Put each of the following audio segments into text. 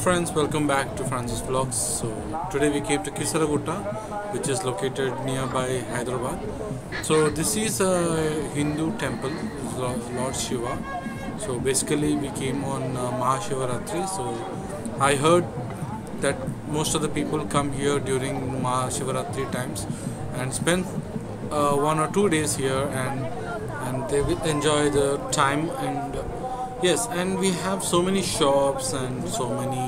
friends, welcome back to Francis Vlogs. So today we came to Kisaragutta, which is located nearby Hyderabad. So this is a Hindu temple, Lord Shiva. So basically we came on Mahashivaratri. So I heard that most of the people come here during Mahashivaratri times and spend 1 or 2 days here, and they will enjoy the time. And yes, and we have so many shops and so many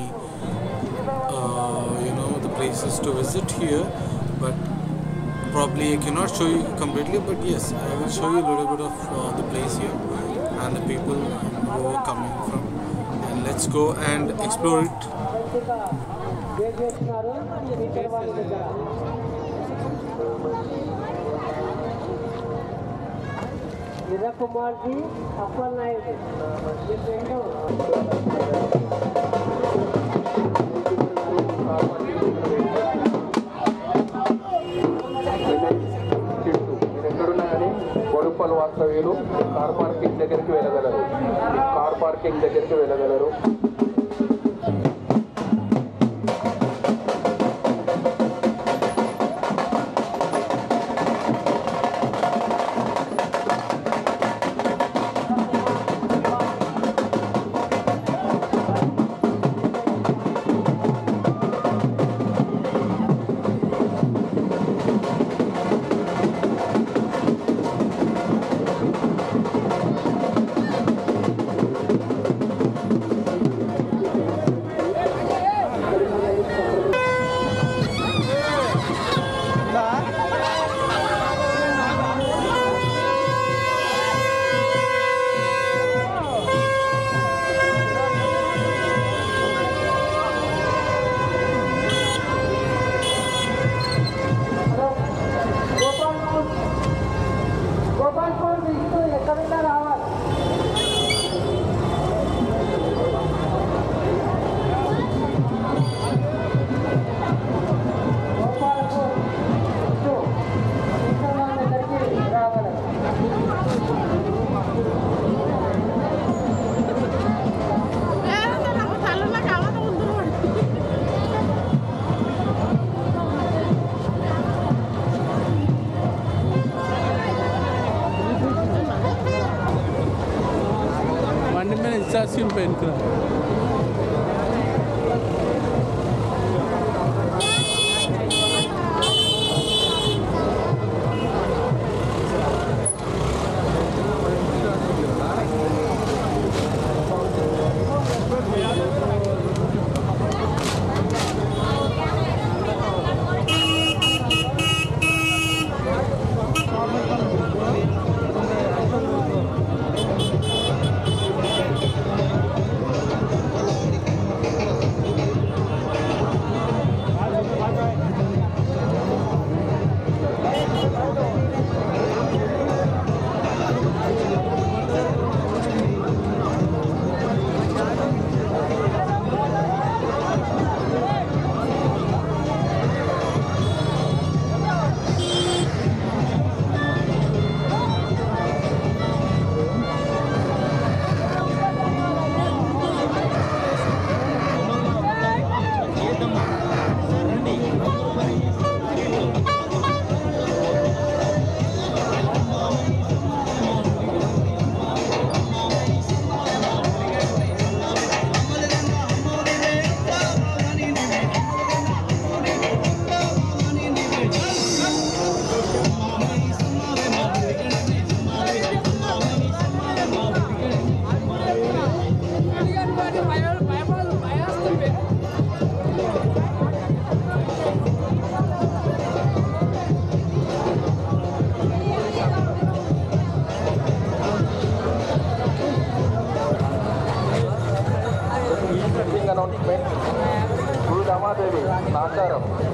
the places to visit here, but probably I cannot show you completely, but yes, I will show you a little bit of the place here and the people who are coming from, and let's go and explore it. Kumar ji, Apal Naik, ये पेंडो గొడుపల్ వాస్తవ్యులు car parking దగ్గరికి వెళ్ళగలరు. Assim bem,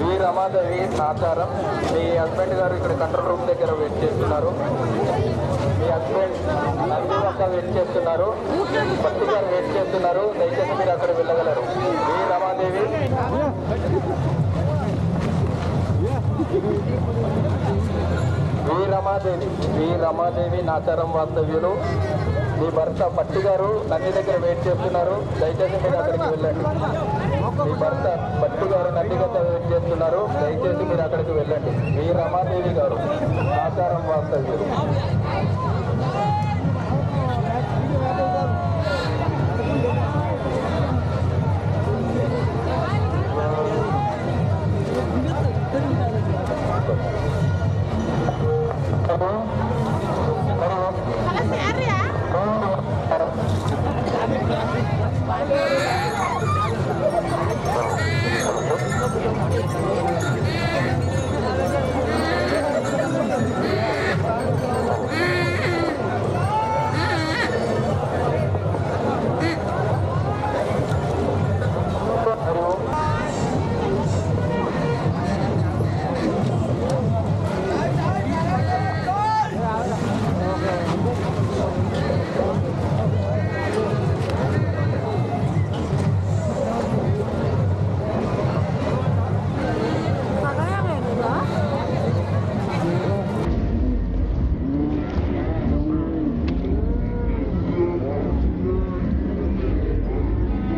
వి రమాదేవి నాచారం. మీ husband గారు ఇక్కడ control room దగ్గర wait చేస్తున్నారు. మీ husband Nandi వద్ద wait చేస్తున్నారు. భక్తి గారు వెయిట్ చేస్తున్నారు. దయచేసి మీరు అక్కడ వెళ్ళగలరు. వి రమాదేవి నాచారం వాస్తవ్యులు. మీ భర్త పట్టి గారు నంది దగ్గర వెయిట్ చేస్తున్నారు. దయచేసి మీరు అక్కడికి వెళ్ళండి. మీ భర్త భట్టి గారు నందిగత చేస్తున్నారు. దయచేసి మీరు అక్కడికి వెళ్ళండి. మీ రమాదేవి గారు ఆకారం వాస్తవ్యులు.